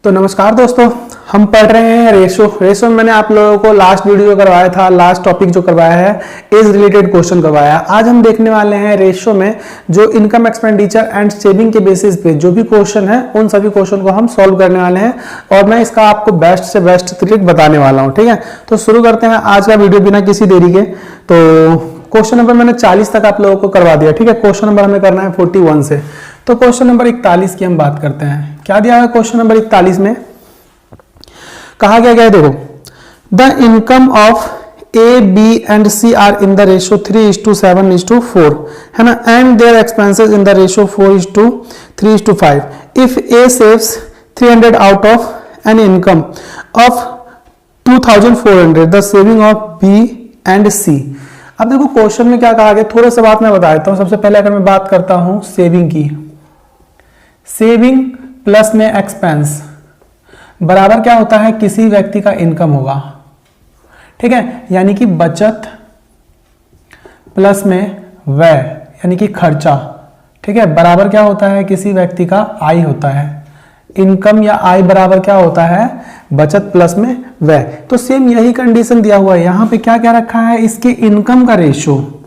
तो नमस्कार दोस्तों, हम पढ़ रहे हैं रेशो में मैंने आप लोगों को लास्ट वीडियो करवाया था, लास्ट टॉपिक जो करवाया है एज रिलेटेड क्वेश्चन करवाया। आज हम देखने वाले हैं रेशो में जो इनकम एक्सपेंडिचर एंड सेविंग के बेसिस पे जो भी क्वेश्चन है उन सभी क्वेश्चन को हम सॉल्व करने वाले हैं और मैं इसका आपको बेस्ट से बेस्ट ट्रिक बताने वाला हूँ। ठीक है, तो शुरू करते हैं आज का वीडियो बिना किसी देरी के। तो क्वेश्चन नंबर मैंने 40 तक आप लोगों को करवा दिया। ठीक है, क्वेश्चन नंबर हमें करना है 41 से। तो क्वेश्चन नंबर 41 की हम बात करते हैं। क्या दिया है क्वेश्चन नंबर 41 में? कहा गया है, देखो, the income of A B and C are in the ratio 3:7:4 है ना, and their expenses in the ratio 4:3:5। If A saves 300 out of an income of 2400, the saving of B and C. अब देखो question में क्या कहा गया, थोड़ा सा बात मैं बता देता हूं। सबसे पहले अगर मैं बात करता हूं सेविंग की, सेविंग प्लस में एक्सपेंस बराबर क्या होता है, किसी व्यक्ति का इनकम होगा। ठीक है, यानी कि बचत प्लस में व्यय यानी कि खर्चा। ठीक है, बराबर क्या होता है, किसी व्यक्ति का आय होता है। इनकम या आय बराबर क्या होता है, बचत प्लस में व्यय। तो सेम यही कंडीशन दिया हुआ है। यहां पे क्या क्या रखा है, इसके इनकम का रेशो,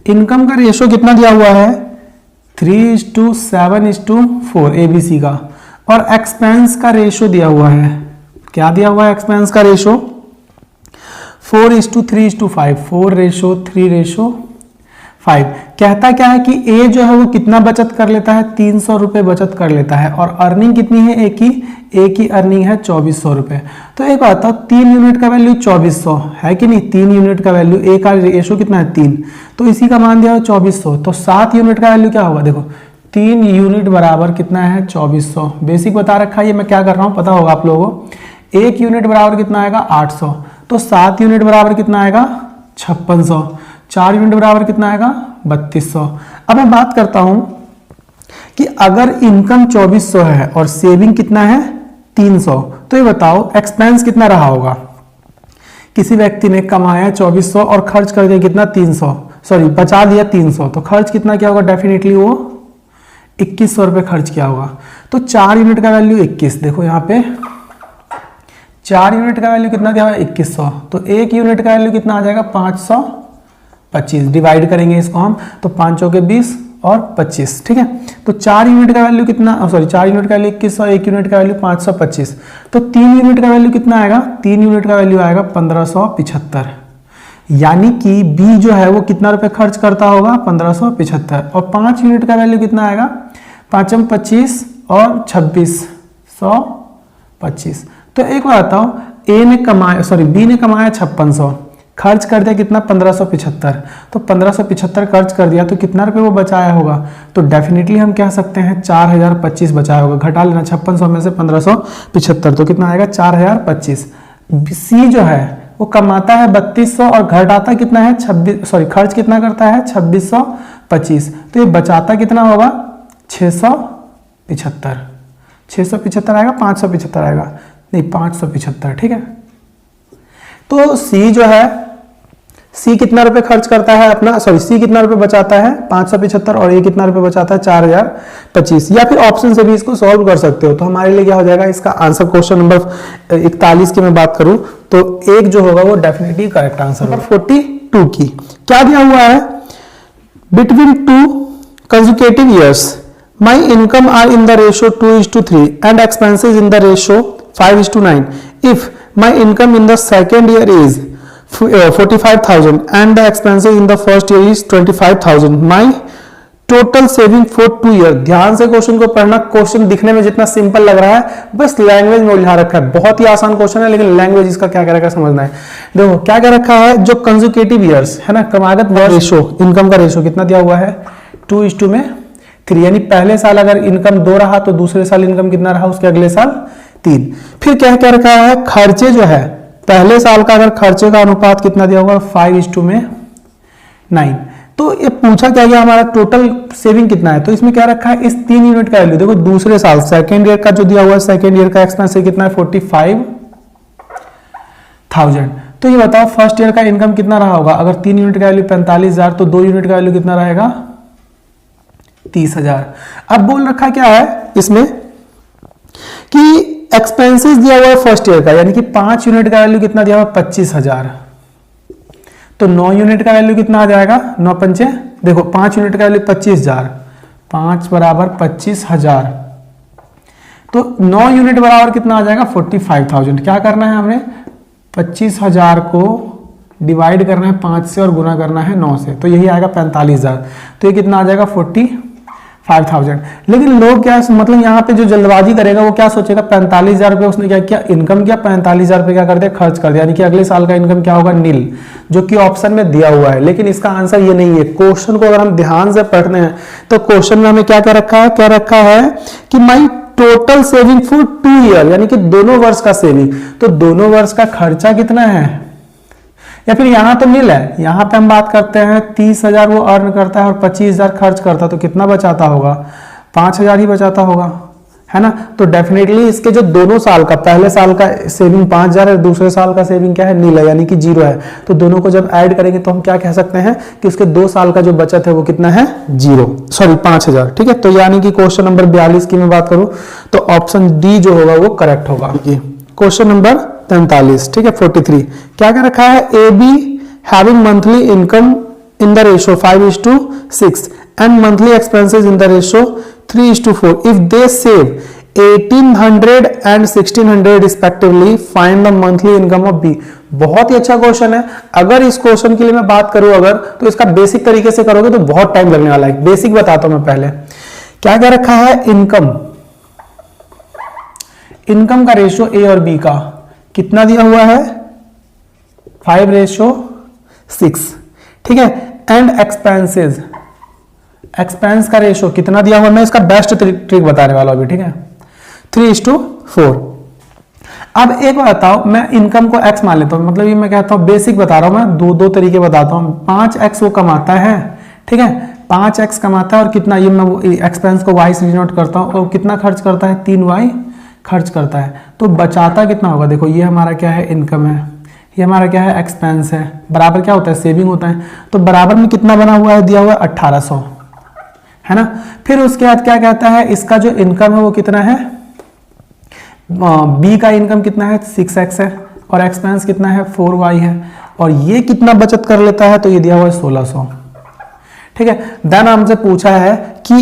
इनकम का रेशो कितना दिया हुआ है, 3:7:4 एबीसी का, और एक्सपेंस का रेशो दिया हुआ है। क्या दिया हुआ है एक्सपेंस का रेशो, 4:3:5, 4:3:5। कहता क्या है कि ए जो है वो कितना बचत कर लेता है, 300 रुपए बचत कर लेता है, और अर्निंग कितनी है ए की अर्निंग है 2400 रुपए। तो एक बात बताओ, 3 यूनिट का वैल्यू 2400 है कि नहीं, 3 यूनिट का वैल्यू, ए का रेशो कितना है 3, तो इसी का मान दिया है 2400। तो 7 यूनिट का वैल्यू क्या होगा, देखो 3 यूनिट बराबर कितना है 2400। बेसिक बता रखा है, ये मैं क्या कर रहा हूं पता होगा आप लोगों को। 1 यूनिट बराबर कितना आएगा 800, तो 7 यूनिट बराबर कितना आएगा 5600, 4 यूनिट बराबर कितना आएगा 3200। अब मैं बात करता हूं कि अगर इनकम 2400 है और सेविंग कितना है 300, तो ये बताओ एक्सपेंस कितना रहा होगा। किसी व्यक्ति ने कमाया 2400 और खर्च कर दिया कितना 300, सॉरी बचा दिया 300, तो खर्च कितना क्या होगा, डेफिनेटली वो 2100 रुपए खर्च किया होगा। तो 4 यूनिट का वैल्यू 21, देखो यहाँ पे 4 यूनिट का वैल्यू कितना दिया हुआ है 2100, तो 1 यूनिट का वैल्यू कितना आ जाएगा 525। डिवाइड करेंगे इसको हम, तो 5 चौके 20 और 25। ठीक है, तो 4 यूनिट का वैल्यू कितना, सॉरी 4 यूनिट का वैल्यू 2100, 1 यूनिट का वैल्यू 525, तो 3 यूनिट का वैल्यू कितना आएगा, 3 यूनिट का वैल्यू आएगा 1575। यानी कि बी जो है वो कितना रुपए खर्च करता होगा 1575, और 5 यूनिट का वैल्यू कितना आएगा 5 25 और 2625। तो एक बात बताओ, ए ने कमाया, सॉरी बी ने कमाया 5600, खर्च कर दिया कितना 1575, तो 1575 खर्च कर दिया, तो कितना रुपए वो बचाया होगा, तो डेफिनेटली हम कह सकते हैं 4025 बचाया होगा। घटा लेना 5600 में से 1575, तो कितना आएगा 4025। सी जो है वो कमाता है 3200 और घटाता कितना है 26, सॉरी खर्च कितना करता है 2625, तो ये बचाता कितना होगा 675। 675 आएगा 575 आएगा, नहीं 575। ठीक है, तो सी जो है, सी कितना रुपए खर्च करता है अपना, सॉरी सी कितना रुपए बचाता है 575, और ये कितना रुपए बचाता है 4025। या फिर ऑप्शन से भी इसको सॉल्व कर सकते हो। तो हमारे लिए क्या हो जाएगा इसका आंसर, क्वेश्चन नंबर 41 की मैं बात करूं तो एक जो होगा वो डेफिनेटली करेक्ट आंसर होगा। 42 की क्या दिया हुआ है, between 2 consecutive years my income are in the ratio 2:3 and expenses in the ratio 5:9. if my income in the second year is 45,000 and the expenses in the first year is 25,000, my total saving for 2 year। ध्यान से question को पढ़ना। Question दिखने में जितना simple लग रहा है, बस लैंग्वेज में उलझा रखा है। बहुत ही आसान क्वेश्चन है, लेकिन लैंग्वेज इसका क्या क्या समझना है। देखो क्या क्या रखा है, जो कंसेक्यूटिव ईयर्स है ना, क्रमागत वर्ष, रेशो, इनकम का रेशो कितना दिया हुआ है 2:3, यानी पहले साल अगर इनकम 2 रहा तो दूसरे साल इनकम कितना रहा, उसके अगले साल 3। फिर क्या क्या रखा है, खर्चे जो है पहले साल का अगर खर्चे का अनुपात कितना दिया होगा 5:9। तो ये पूछा क्या गया हमारा टोटल सेविंग कितना है, तो इसमें क्या रखा है, इस 3 यूनिट का वैल्यू देखो, दूसरे साल सेकेंड ईयर का जो दिया हुआ है, सेकेंड ईयर का एक्सपेंस कितना है 45,000। तो ये बताओ फर्स्ट ईयर का इनकम कितना रहा होगा, अगर 3 यूनिट का वैल्यू 45,000, तो 2 यूनिट का वैल्यू कितना रहेगा 30,000। अब बोल रखा क्या है इसमें कि एक्सपेंसेस दिया हुआ है फर्स्ट ईयर का, यानी कि 5 यूनिट का वैल्यू कितना दिया हुआ है 25,000, तो 9 यूनिट का वैल्यू कितना आ जाएगा 9 पंचे, देखो 5 यूनिट का वैल्यू 25,000, 5 बराबर 25,000, तो 9 यूनिट बराबर कितना आ जाएगा 45,000। क्या करना है हमने 25,000 को डिवाइड करना है 5 से और गुना करना है 9 से, तो यही आएगा 45,000, तो ये कितना आ जाएगा 45,000। लेकिन लोग क्या मतलब यहाँ पे जो जल्दबाजी करेगा वो क्या सोचेगा 45,000 रुपये उसने क्या किया इनकम किया, 45,000 रुपये क्या कर दिया खर्च कर दिया, यानी कि अगले साल का इनकम क्या होगा नील, जो कि ऑप्शन में दिया हुआ है। लेकिन इसका आंसर ये नहीं है। क्वेश्चन को अगर हम ध्यान से पढ़ते हैं तो क्वेश्चन में हमें क्या क्या रखा है कि माई टोटल सेविंग फॉर 2 ईयर, यानी कि दोनों वर्ष का सेविंग, तो दोनों वर्ष का खर्चा कितना है, या फिर यहां तो नील है, यहां पे हम बात करते हैं 30,000 वो अर्न करता है और 25,000 खर्च करता है, तो कितना बचाता होगा 5,000 ही बचाता होगा, है ना। तो डेफिनेटली इसके जो दोनों साल का, पहले साल का सेविंग 5,000 है, दूसरे साल का सेविंग क्या है नील है, यानी कि 0 है, तो दोनों को जब ऐड करेंगे तो हम क्या कह सकते हैं कि उसके 2 साल का जो बचत है वो कितना है 5,000। ठीक है, तो यानी कि क्वेश्चन नंबर 42 की मैं बात करूं तो ऑप्शन डी जो होगा वो करेक्ट होगा। क्वेश्चन नंबर 43, ठीक है 43, क्या क्या रखा है A be having monthly income in the ratio 5:6 and monthly expenses in the ratio 3:4. If they save 1,800 and 1,600 respectively, find the monthly income of B. बहुत ही अच्छा क्वेश्चन है। अगर इस क्वेश्चन के लिए मैं बात करूं अगर, तो इसका बेसिक तरीके से करोगे तो बहुत टाइम लगने वाला है। बेसिक बताता हूं मैं पहले। क्या क्या रखा है इनकम का रेशियो ए और बी का कितना दिया हुआ है 5:6, ठीक है। एंड एक्सपेंस का रेशियो कितना दिया हुआ, मैं इसका बेस्ट ट्रिक बताने वाला हूं अभी, ठीक है 3:4। अब एक बात बताओ, मैं इनकम को x मान लेता हूं, मतलब ये मैं कहता हूं बेसिक बता रहा हूं, मैं दो तरीके बताता हूं। 5x वो कमाता है, ठीक है 5x कमाता है, और कितना ये मैं एक्सपेंस को y से डिनोट करता हूं, और कितना खर्च करता है 3y खर्च करता है, तो बचाता कितना होगा। देखो ये हमारा क्या है इनकम है, ये हमारा क्या है एक्सपेंस है, बराबर क्या होता है सेविंग होता है, तो बराबर में कितना बना हुआ है दिया हुआ है 1800, है ना। फिर उसके बाद क्या कहता है इसका जो इनकम है वो कितना है, बी का इनकम कितना है 6x है, और एक्सपेंस कितना है 4y है, और ये कितना बचत कर लेता है, तो ये दिया हुआ है 1600, ठीक है। देन हमसे पूछा है कि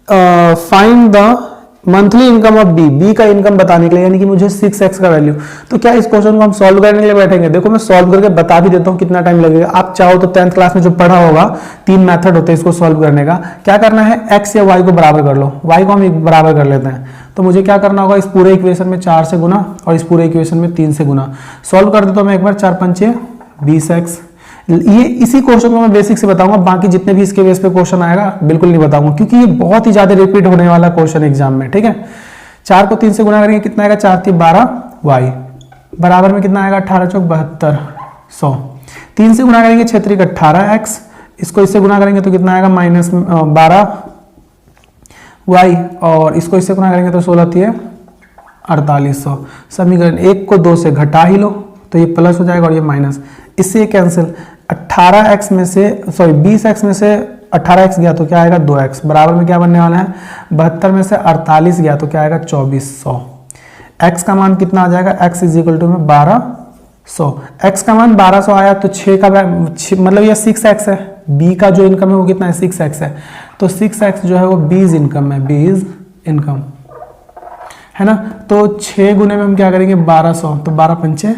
find the monthly income of B का इनकम बताने के लिए, यानी कि मुझे 6x का वैल्यू, तो क्या इस क्वेश्चन को हम सॉल्व करने के लिए बैठेंगे। देखो मैं सॉल्व करके बता भी देता हूं कितना टाइम लगेगा। आप चाहो तो 10th क्लास में जो पढ़ा होगा 3 मेथड होते हैं इसको सॉल्व करने का। क्या करना है x या y को बराबर कर लो, y को हम बराबर कर लेते हैं, तो मुझे क्या करना होगा इस पूरे इक्वेशन में 4 से गुना और इस पूरे इक्वेशन में 3 से गुना। सॉल्व कर देता हूं मैं एक बार, 4 पंचे 20x। ये इसी क्वेश्चन को मैं बेसिक से बताऊंगा, बाकी जितने भी इसके बेस पे क्वेश्चन आएगा बिल्कुल नहीं बताऊंगा, क्योंकि ये बहुत ही ज्यादा रिपीट होने वाला क्वेश्चन एग्जाम में, ठीक है। 4 को 3 से गुना करेंगे कितना आएगा 4 3 12 y बराबर में कितना आएगा 18 चौक 72 100। 3 से गुना करेंगे 6 3 18x, इसको इससे गुना करेंगे तो कितना आएगा -12 y, और इसको इससे गुना करेंगे तो 16 3 4800। समीकरण 1 को 2 से घटा ही लो तो ये प्लस हो जाएगा और ये माइनस, इससे ये कैंसिल। 18x में से 20x में से 18x गया तो क्या आएगा 2x, बराबर में क्या बनने वाला है 72 में से 48 गया तो क्या आएगा 2400। x का मान कितना आ जाएगा, x इज इक्वल टू में 1200। x का मान 1200 आया तो 6 का मतलब ये 6x है, b का जो इनकम है वो कितना है 6x है, तो 6x जो है वो बीज इनकम है, बीज इनकम है ना। तो 6 गुने में हम क्या करेंगे 1200, तो 12 पंचे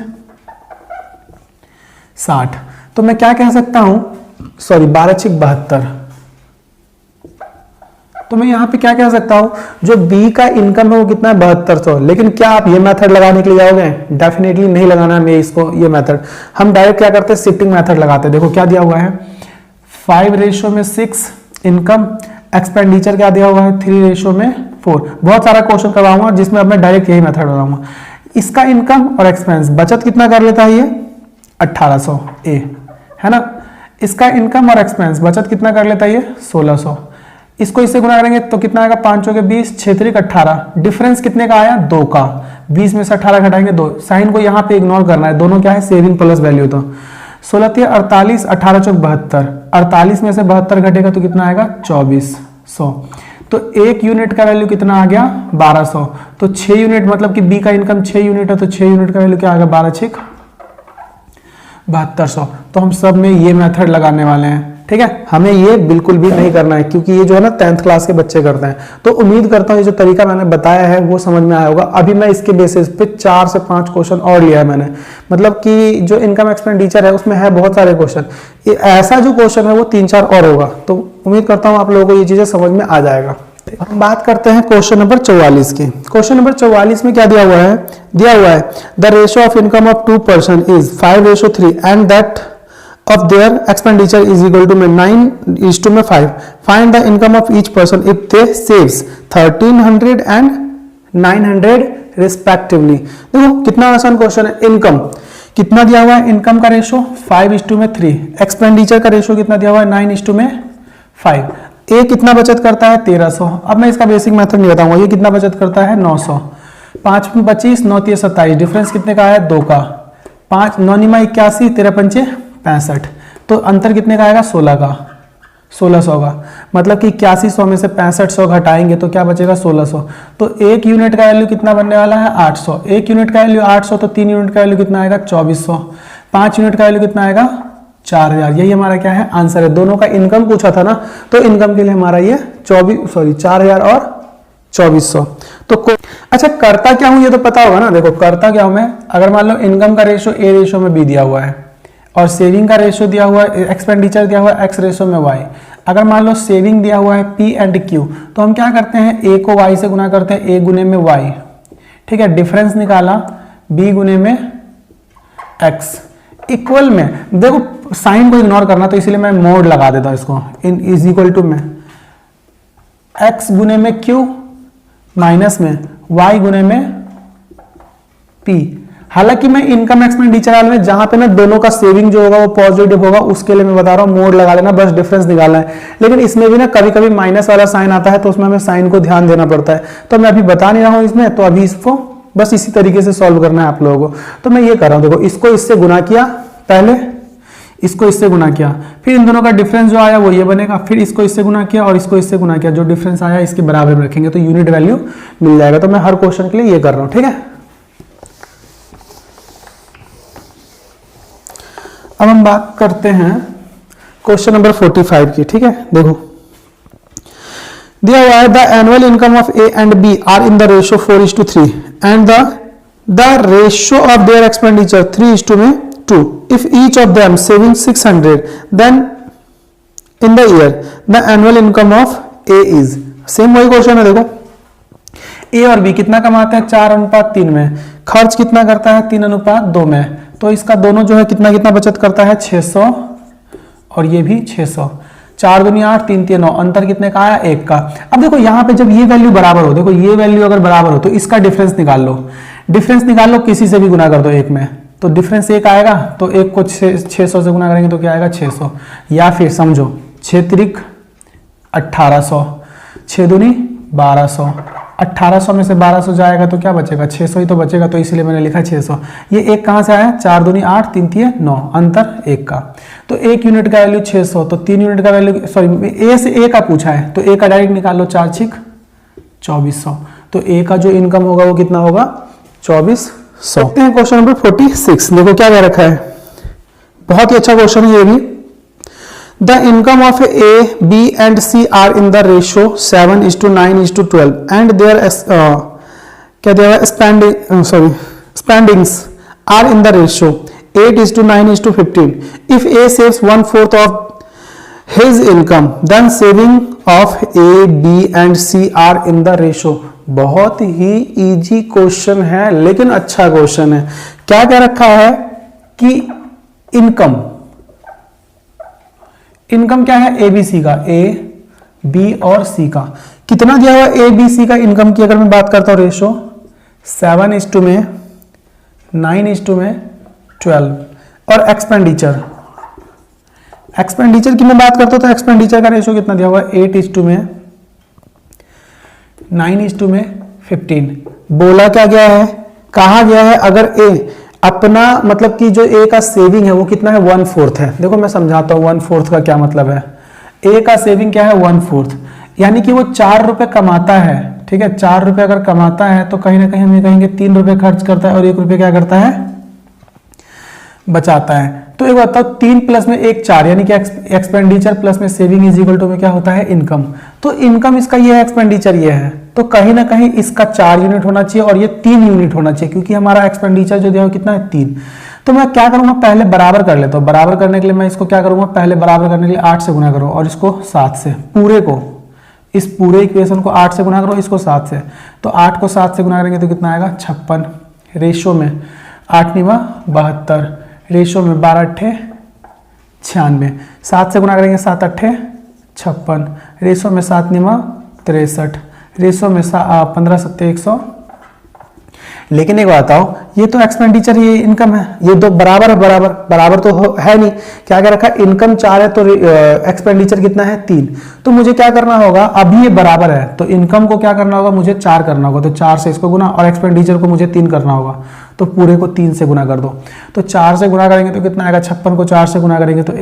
60, तो मैं क्या कह सकता हूं 12 6 72, तो मैं यहां पे क्या कह सकता हूं जो बी का इनकम है वो कितना है 7200। लेकिन क्या आप ये मेथड लगाने के लिए जाओगे, डेफिनेटली नहीं लगाना है इसको, ये मेथड हम डायरेक्ट क्या करते हैं शिफ्टिंग मेथड लगाते हैं। देखो क्या दिया हुआ है 5:6 इनकम, एक्सपेंडिचर क्या दिया हुआ है 3:4। बहुत सारा क्वेश्चन करवाऊंगा जिसमें अब मैं डायरेक्ट यही मेथड लगाऊंगा। इसका इनकम और एक्सपेंस बचत कितना कर लेता है ये 1800 ए, है ना। इसका इनकम और एक्सपेंस बचत कितना कर लेता है ये 1600। इसको इससे गुना करेंगे तो कितना आएगा 5 चौके 20 6 3 18, डिफरेंस कितने का आया 2 का, 20 में से 18 घटाएंगे 2, साइन को यहाँ पे इग्नोर करना है, दोनों क्या है सेविंग प्लस वैल्यू, तो 16 3 48 18 चौक 72, 48 में से 72 घटेगा तो कितना आएगा 2400। तो 1 यूनिट का वैल्यू कितना आ गया 1200। तो 6 यूनिट मतलब कि बी का इनकम 6 यूनिट है, तो 6 यूनिट का वैल्यू क्या आ गया 12 6 7200। तो हम सब में ये मेथड लगाने वाले हैं, ठीक है। हमें ये बिल्कुल भी नहीं करना है, क्योंकि ये जो है ना 10th क्लास के बच्चे करते हैं। तो उम्मीद करता हूँ ये जो तरीका मैंने बताया है वो समझ में आया होगा। अभी मैं इसके बेसिस पे 4 से 5 क्वेश्चन और लिया है मैंने, मतलब कि जो इनकम एक्सपेंडिचर है उसमें है बहुत सारे क्वेश्चन, ऐसा जो क्वेश्चन है वो 3-4 और होगा। तो उम्मीद करता हूँ आप लोगों को ये चीजें समझ में आ जाएगा। हम बात करते हैं क्वेश्चन नंबर 44 की। क्वेश्चन नंबर 44 में क्या दिया हुआ है the ratio of income of 2 person is 5:3 and that of their expenditure is equal to 9:5. Find the income of each person if they saves 1300 and 900 respectively. देखो कितना आसान क्वेश्चन है। इनकम कितना दिया हुआ है, इनकम का रेशो 5:3, एक्सपेंडिचर का रेशो कितना दिया हुआ है 9:5। ए कितना बचत करता है 1300। अब मैं इसका बेसिक मेथड नहीं बताऊंगा, ये कितना बचत करता है 900। 5 में 25, 9 3 27, डिफरेंस कितने का है 2 का। 5 9 9 81, 13 5 65, तो अंतर कितने का आएगा 16 का, 1600 का। मतलब कि 8100 में से 6500 घटाएंगे तो क्या बचेगा 1600। तो 1 यूनिट का वैल्यू कितना बनने वाला है 800। 1 यूनिट का वैल्यू 800, तो 3 यूनिट का वैल्यू कितना आएगा 2400। 5 यूनिट का वैल्यू कितना आएगा 4000। यही हमारा क्या है आंसर है। दोनों का इनकम पूछा था ना, तो इनकम के लिए हमारा ये 4000 और 2400। तो अच्छा करता क्या हूं ये तो पता होगा ना। देखो करता क्या हूं मैं, अगर मान लो इनकम का रेशो ए रेशो में बी दिया हुआ है और सेविंग का रेशो दिया हुआ है, एक्सपेंडिचर दिया हुआ है एक्स रेशो में वाई। अगर मान लो सेविंग दिया हुआ है पी एंड क्यू, तो हम क्या करते हैं ए को वाई से गुना करते हैं, ए गुने में वाई, ठीक है। डिफरेंस निकाला बी गुने में एक्स इक्वल में। देखो साइन को इग्नोर करना, तो इसलिए मैं मोड लगा देता हूं इसको, इन इज इक्वल टू में एक्स गुने में क्यू माइनस में वाई गुने में पी। हालांकि मैं इनकम एक्सपेंडिचर वाले में जहां पे ना दोनों का सेविंग जो होगा वो पॉजिटिव होगा, उसके लिए मैं बता रहा हूं मोड लगा लेना, बस डिफरेंस निकालना है। लेकिन इसमें भी ना कभी कभी माइनस वाला साइन आता है, तो उसमें हमें साइन को ध्यान देना पड़ता है। तो मैं अभी बता नहीं रहा हूं इसमें, तो अभी इसको बस इसी तरीके से सॉल्व करना है आप लोगों को। तो मैं ये कर रहा हूं, देखो इसको इससे गुना किया, पहले इसको इससे गुना किया, फिर इन दोनों का डिफरेंस जो आया वो ये बनेगा, फिर इसको इससे गुना किया और इसको इससे गुना किया, जो डिफरेंस आया इसके बराबर में रखेंगे तो यूनिट वैल्यू मिल जाएगा। तो मैं हर क्वेश्चन के लिए ये कर रहा हूं, ठीक है। अब हम बात करते हैं क्वेश्चन नंबर 45 की, ठीक है। देखो दिया हुआ है the annual income of A and B are in the ratio 4:3 and the ratio of their expenditure 3:2। If each of them saving 600 then in the year the annual income of A is. Same वही question है। देखो ए और B कितना कमाते हैं 4:3 में, खर्च कितना करता है 3:2 में, तो इसका दोनों जो है कितना कितना बचत करता है 600 और ये भी 600। 4 दूनी 8, 3 3 9, अंतर कितने का आया 1 का। अब देखो यहाँ पे जब ये वैल्यू बराबर हो, देखो ये वैल्यू अगर बराबर हो तो इसका डिफरेंस निकाल लो। डिफरेंस निकाल लो, किसी से भी गुना कर दो 1 में, तो डिफरेंस 1 आएगा। तो 1 को 600 से गुना करेंगे तो क्या आएगा 600, या फिर समझो 6 त्रिक 1800, 6 दूनी 1200, 1800 में से 1200 जाएगा तो क्या बचेगा 600 ही तो बचेगा, तो इसलिए मैंने लिखा 600। ये 1 कहां से आया 4 दूनी 8, 3 3 9, अंतर 1 का। तो 1 यूनिट का वैल्यू 600, तो 3 यूनिट का वैल्यू सॉरी ए से ए का पूछा है, तो ए का डायरेक्ट निकाल लो, 4 6 2400। तो ए का जो इनकम होगा वो कितना होगा 2400। देखते हैं क्वेश्चन नंबर 46। देखो क्या कह रखा है, बहुत ही अच्छा क्वेश्चन है ये भी। The income of A, B and C are in the ratio 7:9:12 and their क्या दिया हुआ spendings are in the ratio 8:9:15. If A saves 1/4 of his income, then saving of A, B and C are in the ratio. बहुत ही easy question है लेकिन अच्छा question है। क्या कह रखा है कि इनकम क्या है ए बी सी का, ए बी और सी का कितना दिया हुआ ए बी सी का इनकम की अगर मैं बात करता हूं रेशो 7:9:12 और एक्सपेंडिचर की मैं बात करता हूं तो एक्सपेंडिचर का रेशो कितना दिया हुआ है 8:9:15। बोला क्या गया है, कहा गया है अगर ए अपना मतलब कि जो ए का सेविंग है वो कितना है 1/4 है। देखो मैं समझाता हूं 1/4 का क्या मतलब है। ए का सेविंग क्या है 1/4, यानी कि वो 4 रुपए कमाता है, ठीक है, 4 रुपए अगर कमाता है तो कहीं ना कहीं हम ये कहेंगे 3 रुपए खर्च करता है और 1 रुपए क्या करता है, बचाता है। तो एक बताओ 3 प्लस में 1 4, यानी कि एक्सपेंडिचर प्लस में सेविंग इज इक्वल टू में क्या होता है, इनकम। तो इनकम इसका ये है, एक्सपेंडिचर ये है, तो कहीं ना कहीं इसका 4 यूनिट होना चाहिए और ये 3 यूनिट होना चाहिए, क्योंकि हमारा एक्सपेंडिचर जो दिया हुआ कितना है, 3। तो मैं क्या करूंगा, पहले बराबर कर लेता हूं। बराबर करने के लिए मैं इसको क्या करूंगा, पहले बराबर करने के लिए 8 से गुना करो और इसको 7 से, पूरे को, इस पूरे इक्वेशन को 8 से गुना करो, इसको 7 से। तो 8 को 7 से गुना करेंगे तो कितना आएगा, 56। रेशो में 8 9 72, रेशो में 12 8 96। 7 से गुना करेंगे 7 8 56, रेशो में 7 9 63, रेशो में 15 7 100। लेकिन एक बात बताओ, ये तो एक्सपेंडिचर, ये इनकम है, ये दो बराबर है, बराबर तो है नहीं। क्या क्या रखा, इनकम 4 है तो एक्सपेंडिचर कितना है, 3। तो मुझे क्या करना होगा, अभी ये बराबर है तो इनकम को क्या करना होगा, मुझे 4 करना होगा, तो 4 से इसको गुना, और एक्सपेंडिचर को मुझे 3 करना होगा, तो पूरे को 3 से गुना कर दो। तो 4 से गुना करेंगे तो कितना आएगा, 56 को 4 से गुना करेंगे तो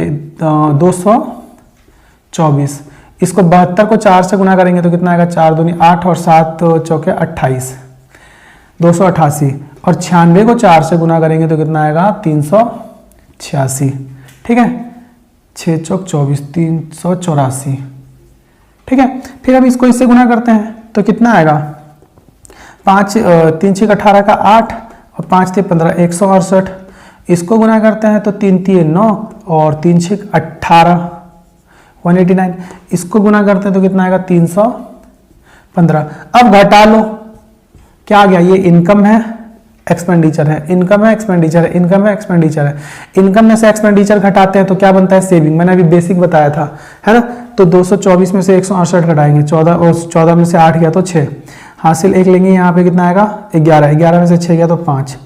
224। इसको 72 को 4 से गुना करेंगे तो कितना आएगा, 4 दूनी 8 और 7 चौके 28, 288। और 96 को 4 से गुना करेंगे तो कितना आएगा, 386। ठीक है, 6 चौक 24, 384। ठीक है, फिर अब इसको इससे गुना करते हैं तो कितना आएगा, 5 3 6 18 का 8 और 5 3 15 168। इसको गुना करते हैं तो 3 3 9 और 3 6 18 189। इसको गुना करते हैं तो कितना आएगा, 315। अब घटा लो, क्या आ गया, ये इनकम है, एक्सपेंडिचर है, इनकम है, एक्सपेंडिचर है, इनकम है, एक्सपेंडिचर है। इनकम में से एक्सपेंडिचर घटाते हैं तो क्या बनता है, सेविंग। मैंने अभी बेसिक बताया था, है ना। तो 224 में से 168 घटाएंगे, 14 और 14 में से 8 गया तो 6, हासिल 1 लेंगे, यहाँ पे कितना आएगा, 11, 11 में से 6 गया तो 5,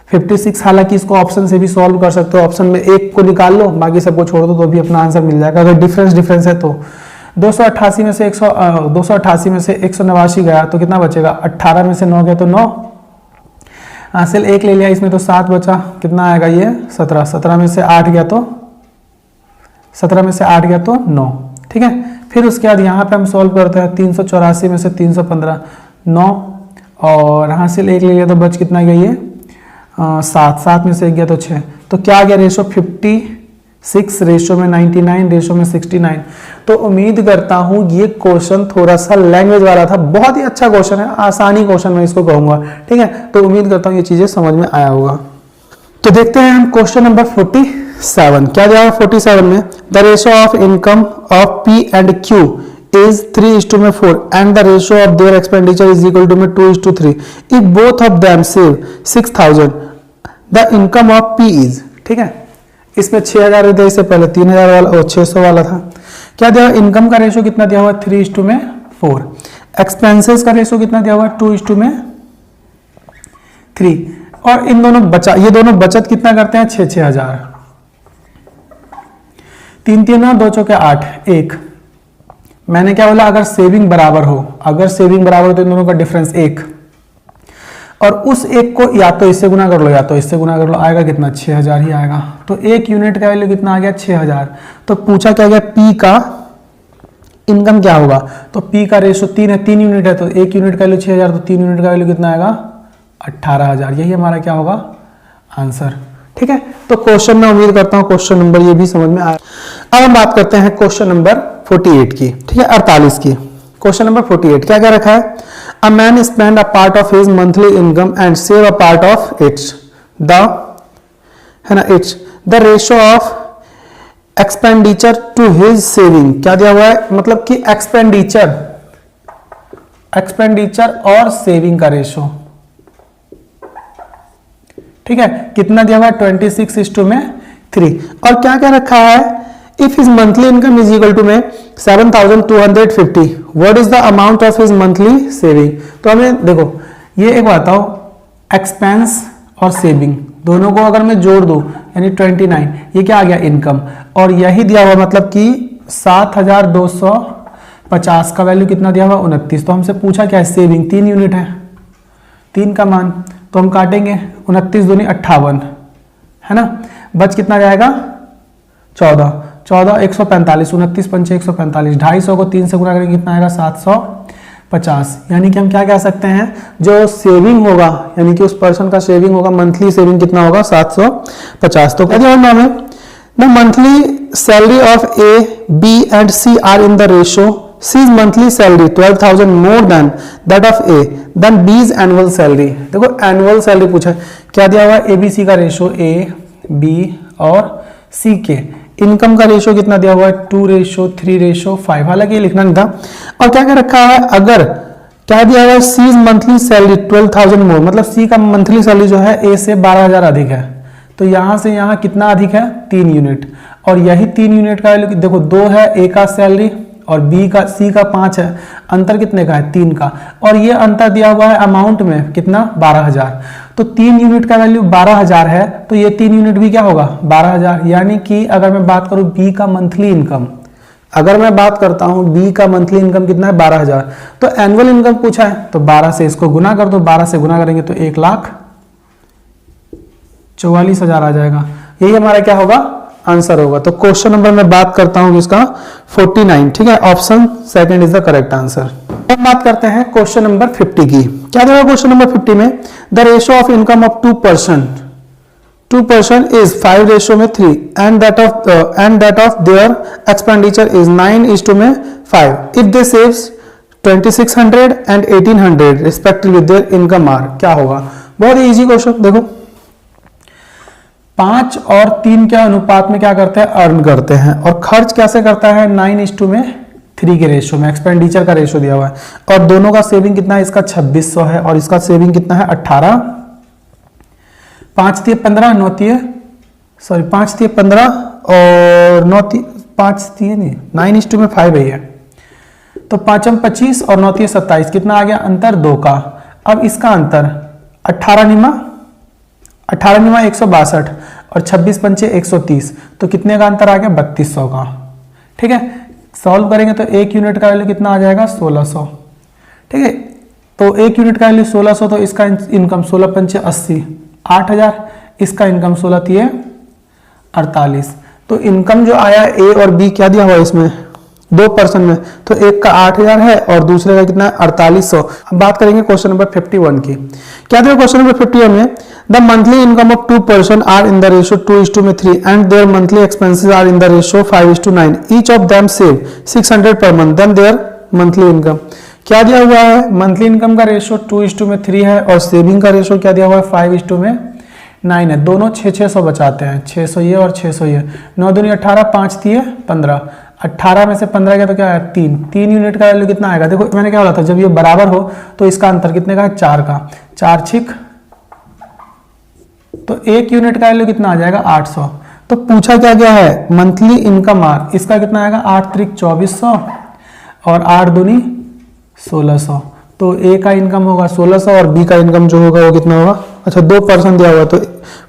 56। हालांकि इसको ऑप्शन से भी सॉल्व कर सकते हो, ऑप्शन में 1 को निकाल लो, बाकी सबको छोड़ दो तो भी अपना आंसर मिल जाएगा, अगर डिफरेंस है तो। 288 में से 288 में से 189 गया तो कितना बचेगा, 18 में से 9 गया तो 9, हासिल 1 ले लिया, इसमें तो 7 बचा, कितना आएगा ये 17, 17 में से 8 गया तो 17 में से 8 गया तो 9। ठीक है, फिर उसके बाद यहाँ पे हम सॉल्व करते हैं, 384 में से 315 9 और हासिल 1 ले लिया तो बच कितना गया ये 7, 7 में से 1 गया तो 6। तो क्या आ गया रेशो, 56, रेशो में 99, रेशो में 69। तो उम्मीद करता हूं ये क्वेश्चन थोड़ा सा लैंग्वेज वाला था, बहुत ही अच्छा क्वेश्चन है, आसानी क्वेश्चन मैं इसको कहूंगा। ठीक है, तो उम्मीद करता हूं ये चीजें समझ में आया होगा। तो देखते हैं हम क्वेश्चन नंबर 47। क्या दिया 47 में, the ratio of income of P and Q is 3:4 and the ratio of their expenditure is equal to 2:3. If both of them save 6,000, the income of P is। ठीक है, इसमें 6,000 दिया, इससे पहले 3,000 वाला और 600 वाला था। क्या दिया, इनकम का रेशो कितना दिया हुआ, 3:4। एक्सपेंसेस का रेशो कितना दिया हुआ, 2:3। और इन दोनों ये दोनों बचत कितना करते हैं, 6,000। 3 3 9 2 चौके 8 1। मैंने क्या बोला, अगर सेविंग बराबर हो, अगर सेविंग बराबर हो तो इन दोनों का डिफरेंस 1, और उस 1 को या तो इससे गुना कर लो या तो इससे गुना कर लो, आएगा कितना, 6,000 ही आएगा। तो 1 यूनिट का वैल्यू कितना आ गया, 6,000। तो पूछा क्या गया, P का इनकम क्या होगा, तो P का रेशो 3 है, 3 यूनिट है, तो 1 यूनिट का वैल्यू 6,000, तो 3 यूनिट का वैल्यू कितना आएगा, 18,000। यही हमारा क्या होगा, आंसर। ठीक है, तो क्वेश्चन में उम्मीद करता हूं क्वेश्चन नंबर ये भी समझ में आया। अब हम बात करते हैं क्वेश्चन नंबर 48 की, ठीक है, 48 की। क्वेश्चन नंबर 48 क्या क्या रखा है, a man spend a part of his monthly income and save a part of its, the है ना, it's the ratio of expenditure to his saving. क्या दिया हुआ है, मतलब कि एक्सपेंडिचर और सेविंग का रेशो। ठीक है, कितना दिया हुआ है, 26:3। और क्या क्या रखा है, if his monthly income is equal to में 7,250, what is the amount of his monthly saving. तो हमें देखो, ये एक बताओ, एक्सपेंस और सेविंग दोनों को अगर मैं जोड़ दूं यानी 29, ये क्या आ गया, इनकम। और यही दिया हुआ मतलब कि 7,250 का वैल्यू कितना दिया हुआ, 29। तो हमसे पूछा क्या है, सेविंग 3 यूनिट है, 3 का मान, तो हम काटेंगे 29 दूनी 58, है ना, बच कितना जाएगा, 14, 14 145, 29 पंचे 145, 250 को 3 से गुना करेंगे कितना आएगा 750। यानी कि हम क्या कह सकते हैं, जो सेविंग होगा यानी कि उस पर्सन का सेविंग होगा, मंथली सेविंग कितना होगा 750। तो क्या जवाब नाम है, the monthly salary of A B and C are in the ratio C's monthly salary 12,000 more than that of A, then B's annual salary। देखो एनुअल सैलरी पूछा है, क्या दिया हुआ है ABC का रेशियो A, B और C के, इनकम का रेशियो कितना दिया हुआ है 2:3:5, हालांकि ये लिखना नहीं था। और क्या क्या रखा है, अगर क्या दिया हुआ है C's मंथली सैलरी 12,000 मोर, मतलब C का मंथली सैलरी जो है A से 12,000 अधिक है, तो यहां से यहां कितना अधिक है 3 यूनिट, और यही 3 यूनिट का वैल्यू देखो 2 है A का सैलरी और बी का सी का 5 है, अंतर कितने का है 3 का, और ये अंतर दिया हुआ है अमाउंट में कितना 12,000, तो 3 यूनिट का वैल्यू 12,000 है, तो ये 3 यूनिट भी क्या होगा 12,000। यानी कि अगर मैं बात करूं बी का मंथली इनकम, अगर मैं बात करता हूं बी का मंथली इनकम कितना है 12,000, तो एनुअल इनकम पूछा है तो 12 से इसको गुना कर दो, 12 से गुना करेंगे तो 1,44,000 आ जाएगा, यही हमारा क्या होगा आंसर होगा। तो क्वेश्चन नंबर में बात करता हूं इसका 49, ठीक है, option second is the correct answer. अब बात करते हैं क्वेश्चन नंबर 50 की। क्या देगा क्वेश्चन नंबर 50 में, the ratio of income of 2% is 5:3 and that of their expenditure is 9:5 if they saves 2600 and 1800 respectively their income are, क्या होगा। बहुत ही इजी क्वेश्चन, देखो 5 और 3 के अनुपात में क्या करते हैं अर्न करते हैं, और खर्च कैसे करता है 9:3 के रेशियो में, एक्सपेंडिचर का रेशियो दिया हुआ है, और दोनों का सेविंग कितना है, इसका 2600 है और इसका सेविंग कितना है 18, 5 × 15 9 5 × 15 और 9:5 है, तो 5 × 25 और 9 × 27, कितना आ गया अंतर 2 का। अब इसका अंतर 18 162 और 26 पंचे 130, तो कितने का अंतर आ गया 3200 का, ठीक है। सॉल्व करेंगे तो 1 यूनिट का वैल्यू कितना आ जाएगा 1600, ठीक है, तो 1 यूनिट का वैल्यू 1600, तो इसका इनकम 16 पंचे 80 8000, इसका इनकम 16 × 48, तो इनकम जो आया ए और बी क्या दिया हुआ है इसमें 2% में, तो एक का 8000 है और दूसरे का कितना है 4800। अब बात करेंगे क्वेश्चन नंबर 51 की। क्या दिया क्वेश्चन नंबर 51 में, the monthly income of 2% are in the ratio 2:3 and their monthly expenses are in the ratio 5:9, each of them save 600 per month, then their monthly income. क्या दिया हुआ है, मंथली इनकम का ratio 2:3 है और saving का ratio क्या दिया हुआ है 5:9 है, दोनों 600 बचाते हैं, 600 ये और 600 ये, 9 दूनी 18, 5 × 15, 18 में से 15 गया तो क्या है 3 यूनिट का वैल्यू कितना आएगा, देखो मैंने क्या बोला था जब ये बराबर हो तो इसका अंतर कितने का है 4 का, 4 6, तो 1 यूनिट का वैल्यू कितना आ जाएगा 800। तो पूछा क्या गया है मंथली इनकम आर, इसका कितना आएगा 8 × 2400 और 8 दूनी 1600, तो ए का इनकम होगा 1600 और बी का इनकम जो होगा वो कितना होगा, अच्छा 2% दिया हुआ, तो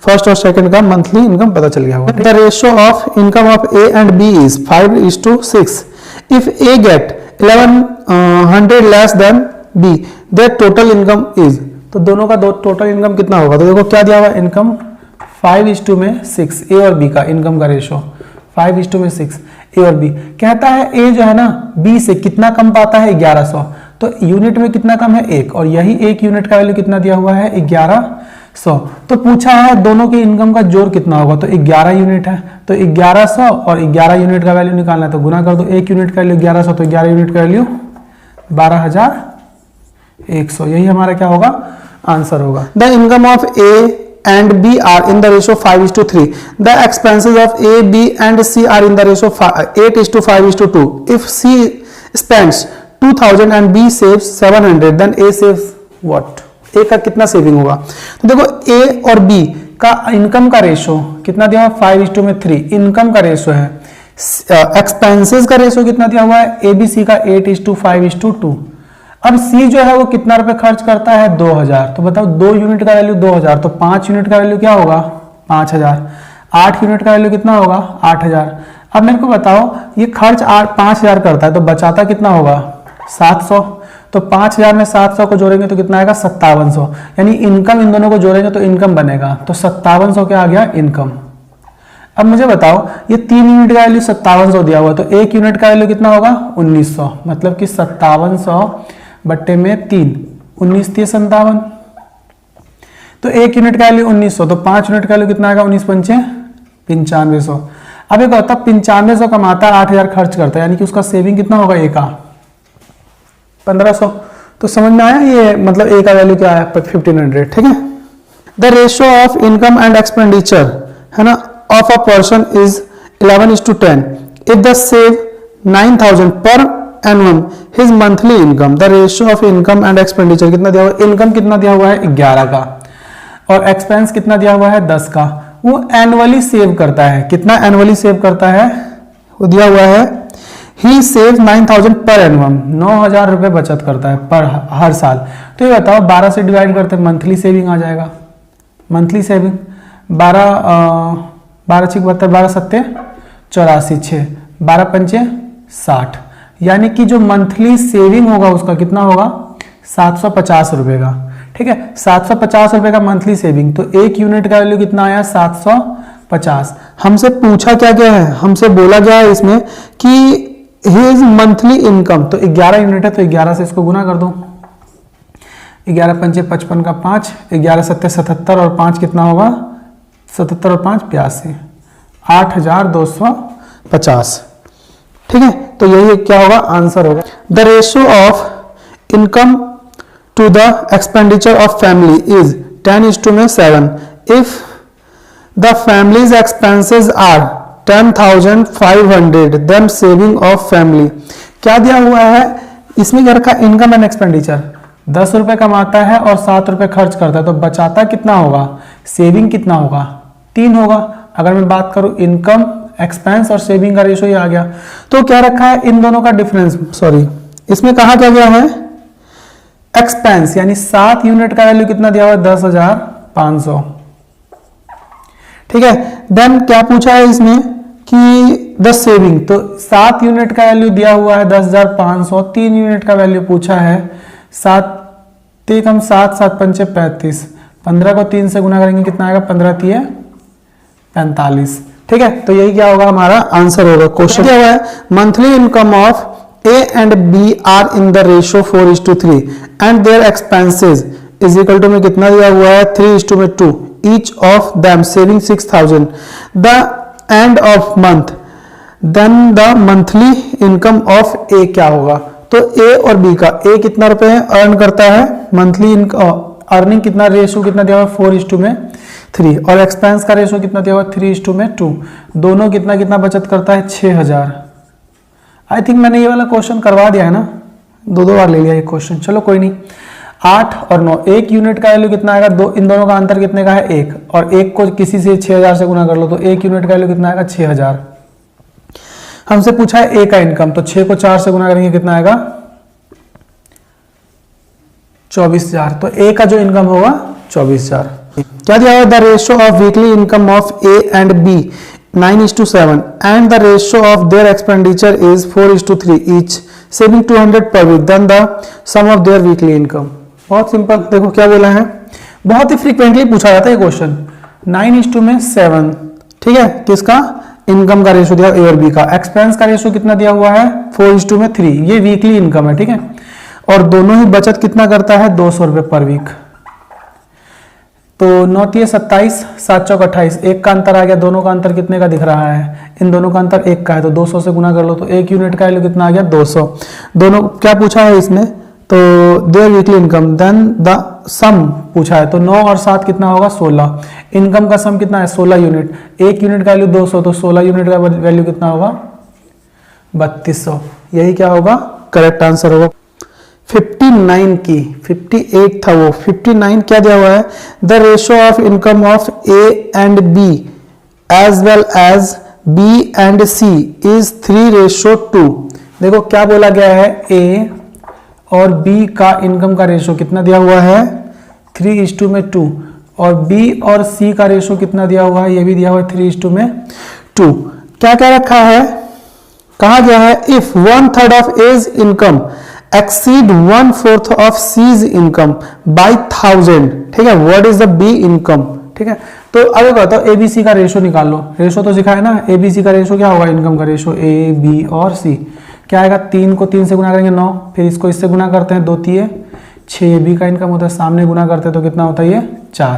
फर्स्ट और सेकंड का मंथली इनकम पता चल गया होगा। The ratio of income of A and B is 5:6, if A get 1100 less than B their total income is, तो दोनों का टोटल इनकम कितना होगा, तो देखो क्या दिया हुआ इनकम 5:6, ए और बी का इनकम का रेशियो 5:6, ए और बी। कहता है ए जो है ना बी से कितना कम पाता है 1100, तो यूनिट में कितना कम है 1, और यही 1 यूनिट का वैल्यू कितना दिया हुआ है 1100, तो पूछा है दोनों के इनकम का जोड़ कितना होगा, तो 11 यूनिट है, तो 1100 और 11 यूनिट का वैल्यू निकालना है, तो गुना कर दो, 1 यूनिट का वैल्यू 1100, तो 11 यूनिट का वैल्यू 12,100, यही हमारा क्या होगा आंसर होगा। The income of A and B are in the ratio 5:3. The expenses of A, B and C are in the ratio 8:5:2. If C spends 2000 and B saves 700, then A saves what? A का कितना saving होगा, तो देखो A और B का income का ratio कितना दिया हुआ 5:3, इनकम का रेशो है, एक्सपेंसेस का रेशो कितना दिया हुआ है ABC का 8:5:2। अब C जो है वो कितना रुपए खर्च करता है 2000, तो बताओ 2 यूनिट का वैल्यू 2000, तो 5 यूनिट का वैल्यू क्या होगा 5000, 8 यूनिट का वैल्यू कितना होगा 8000। अब मेरे को बताओ ये खर्च 5000 करता है तो बचाता कितना होगा 700, तो 5000 में 700 को जोड़ेंगे तो कितना आएगा 5700, यानी इनकम इन दोनों को जोड़ेंगे तो इनकम बनेगा, तो 5700 क्या आ गया इनकम। अब मुझे बताओ ये 3 यूनिट का वैल्यू 5700 दिया हुआ, तो 1 यूनिट का वैल्यू कितना होगा 1900, मतलब कि 5700 बट्टे में 3, 19 3 57, तो 1 यूनिट का वैल्यू 1900, तो 5 यूनिट का वैल्यू कितना आएगा 19 पंचे 9500। अब एक होता 9500 कमाता है 8000 खर्च करता है, यानी कि उसका सेविंग कितना होगा ए का 1500। तो समझ में आया ये मतलब ए का वैल्यू क्या है 1500, ठीक है। The ratio of income and expenditure है ना of a person is 11:10। If the save 9000 per annum his monthly income, the ratio of income and expenditure कितना दिया हुआ है, इनकम कितना दिया हुआ है 11 का और एक्सपेंस कितना दिया हुआ है 10 का। वो एनुअली सेव करता है, कितना एनुअली सेव करता है वो दिया हुआ है, ही सेव 9000 पर एनुअम, 9000 रुपए बचत करता है पर हर साल। तो ये बताओ 12 से डिवाइड करते मंथली सेविंग आ जाएगा, मंथली सेविंग 12 6 72 12 7 84 6 12 पंचे 60, यानी कि जो मंथली सेविंग होगा उसका कितना होगा 750 रुपए का, ठीक है। 750 रुपए का मंथली सेविंग, तो 1 यूनिट का वैल्यू कितना आया 750। हमसे पूछा क्या क्या है, हमसे बोला गया है इसमें कि हिज मंथली इनकम, तो 11 यूनिट है तो 11 से इसको गुना कर दो, 11 पंचे 55 का 5, 11 7 77 और 5 कितना होगा 77 और 5 82, 8250, ठीक है। तो यही क्या होगा आंसर होगा। The ratio of income to the expenditure of family is 10:7. If the family's expenses are 10,500, then saving of family क्या दिया हुआ है इसमें क्या रखा, इनकम एंड एक्सपेंडिचर 10 रुपए कमाता है और 7 रुपए खर्च करता है, तो बचाता कितना होगा, सेविंग कितना होगा 3 होगा। अगर मैं बात करूं इनकम एक्सपेंस और सेविंग का रेशियो ये आ गया, तो क्या रखा है इन दोनों का डिफरेंस, सॉरी इसमें कहा क्या गया है एक्सपेंस, यानी 7 यूनिट का वैल्यू कितना दिया हुआ है 10,500, ठीक है। देन क्या पूछा है इसमें कि द सेविंग, तो 7 यूनिट का वैल्यू दिया हुआ है 10,500, 3 यूनिट का वैल्यू पूछा है 7 कम 7 7 पंचे 35, 15 को 3 से गुना करेंगे कितना आएगा 15 3 45, ठीक है। तो यही क्या होगा हमारा आंसर होगा। क्वेश्चन क्या हुआ है monthly income of A and B are in the ratio 4:3 and their expenses is equal to में कितना दिया हुआ है 3:2, each of them saving 6,000 the end of month, then the monthly income of A क्या होगा, तो A और B का A कितना रुपए अर्न करता है मंथली अर्निंग कितना रेशियो कितना दिया हुआ है 4:3 और एक्सपेंस का रेशियो कितना दिया हुआ है 3:2, दोनों कितना कितना बचत करता है 6,000। आई थिंक मैंने ये वाला क्वेश्चन करवा दिया है ना, 2 बार ले लिया ये क्वेश्चन, चलो कोई नहीं। 8 और 9, 1 यूनिट का वैल्यू कितना आएगा, इन दोनों का अंतर कितने का है 1, और 1 को किसी से 6,000 से गुना कर लो तो 1 यूनिट का वैल्यू कितना आएगा 6,000। हमसे पूछा है ए का इनकम, तो 6 को 4 से गुना करेंगे कितना आएगा 24,000, तो ए का जो इनकम होगा 24,000। क्या दिया हुआ the ratio of weekly income of A and B 9:7 and the ratio of their expenditure is 4:3 each saving 200 per week, then the sum of their weekly income। बहुत सिंपल, देखो क्या बोला है, बहुत ही फ्रीक्वेंटली पूछा जाता है ये क्वेश्चन। 9:7, ठीक है, किसका इनकम का रेशियो दिया ए और बी का, एक्सपेंस का रेशियो कितना दिया हुआ है 4:3, ये वीकली इनकम है, ठीक है, और दोनों ही बचत कितना करता है 200 रुपए पर वीक। तो 9 3 27, 7 चौक 28, 1 का अंतर आ गया, दोनों का अंतर कितने का दिख रहा है, इन दोनों का अंतर 1 का है, तो 200 से गुना कर लो, तो 1 यूनिट का वैल्यू कितना आ गया 200। दोनों क्या पूछा है इसमें, तो their weekly income, then the sum पूछा है, तो 9 और 7 कितना होगा 16, इनकम का सम कितना है 16 यूनिट, 1 यूनिट का वैल्यू 200, तो 16 यूनिट का वैल्यू कितना होगा 3200। यही क्या होगा करेक्ट आंसर होगा। 59 की 58 था वो, 59 क्या दिया हुआ है the ratio of income of A and B as well as B and C is 3:2। देखो क्या बोला गया है, ए और बी का इनकम का रेशियो कितना दिया हुआ है 3:2, और बी और सी का रेशियो कितना दिया हुआ है, ये भी दिया हुआ है 3:2। क्या क्या रखा है, कहा गया है if 1/3 of A's income exceed 1/4 of C's income by 1000, ठीक है, what is the B income, ठीक है। तो अगर कहता हूँ एबीसी का रेशो निकाल लो, रेशो तो सिखाया ना, एबीसी का रेशो क्या होगा, इनकम का रेशो ए बी और सी, क्या आएगा 3 को 3 से गुना करेंगे 9, फिर इसको इससे गुना करते हैं 2 3 6, बी का इनकम होता है, सामने गुना करते हैं तो कितना होता है ये 4।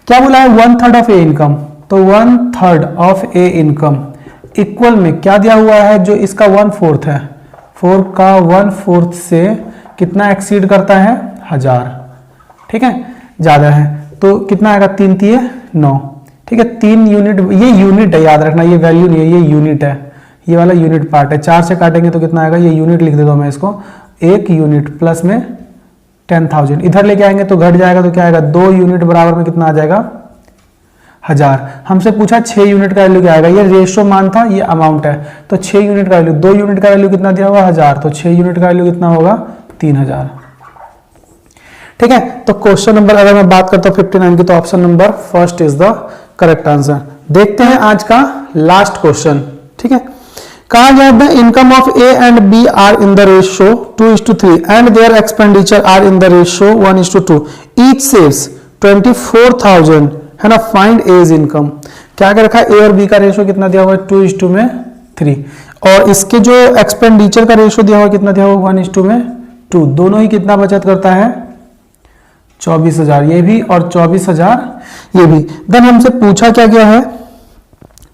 क्या बोला है 1/3 ऑफ ए इनकम, तो 1/3 ऑफ ए इनकम इक्वल में क्या दिया हुआ है, जो इसका 1/4 है, 4 का 1/4 से कितना एक्सीड करता है 1000, ठीक है, ज्यादा है तो कितना आएगा 3 3 9, ठीक है, 3 यूनिट, ये यूनिट है याद रखना, ये वैल्यू नहीं है, ये यूनिट है, ये वाला यूनिट पार्ट है, 4 से काटेंगे तो कितना आएगा, ये यूनिट लिख देता हूं मैं इसको, 1 यूनिट प्लस में 10,000, इधर लेके आएंगे तो घट जाएगा, तो क्या आएगा 2 यूनिट बराबर में कितना आ जाएगा 1000। हमसे पूछा 6 यूनिट का वैल्यू क्या आएगा, ये रेशो मान था, ये अमाउंट है, तो 6 यूनिट का वैल्यू, 2 यूनिट का वैल्यू कितना दिया हुआ 1000, तो 6 यूनिट का वैल्यू कितना होगा 3000, ठीक है। तो क्वेश्चन नंबर अगर मैं बात करता हूं 59 की, तो option number first is the correct answer. देखते हैं आज का लास्ट क्वेश्चन, ठीक है। कहा गया the income of A and B are in the ratio 2:3 and their expenditure are in the ratio 1:2, each saves 24,000, है ना, फाइंड एज इनकम। क्या क्या रखा है, ए और बी का रेशियो कितना दिया हुआ है 2:3, और इसके जो एक्सपेंडिचर का रेशियो दिया हुआ कितना दिया हुआ 1:2, दोनों ही कितना बचत करता है 24,000, ये भी और 24,000 ये भी। देन हमसे पूछा क्या गया है,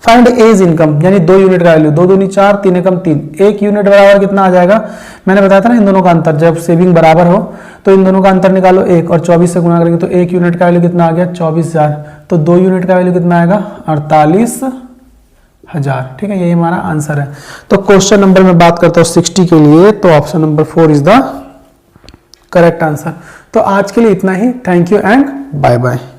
फाइंड एज इनकम, यानी 2 यूनिट का वैल्यू, 2 दूनी 4 3 एकम 3, 1 यूनिट बराबर कितना आ जाएगा, मैंने बताया था ना इन दोनों का अंतर, जब सेविंग बराबर हो तो इन दोनों का अंतर निकालो 1 और 24 से गुना करेंगे तो 1 यूनिट का वैल्यू कितना आ गया 24,000, तो 2 यूनिट का वैल्यू कितना आएगा 48,000, ठीक है, यही हमारा आंसर है। तो क्वेश्चन नंबर में बात करता हूँ 60 के लिए, तो option number 4 is the correct answer. तो आज के लिए इतना ही, thank you and bye bye.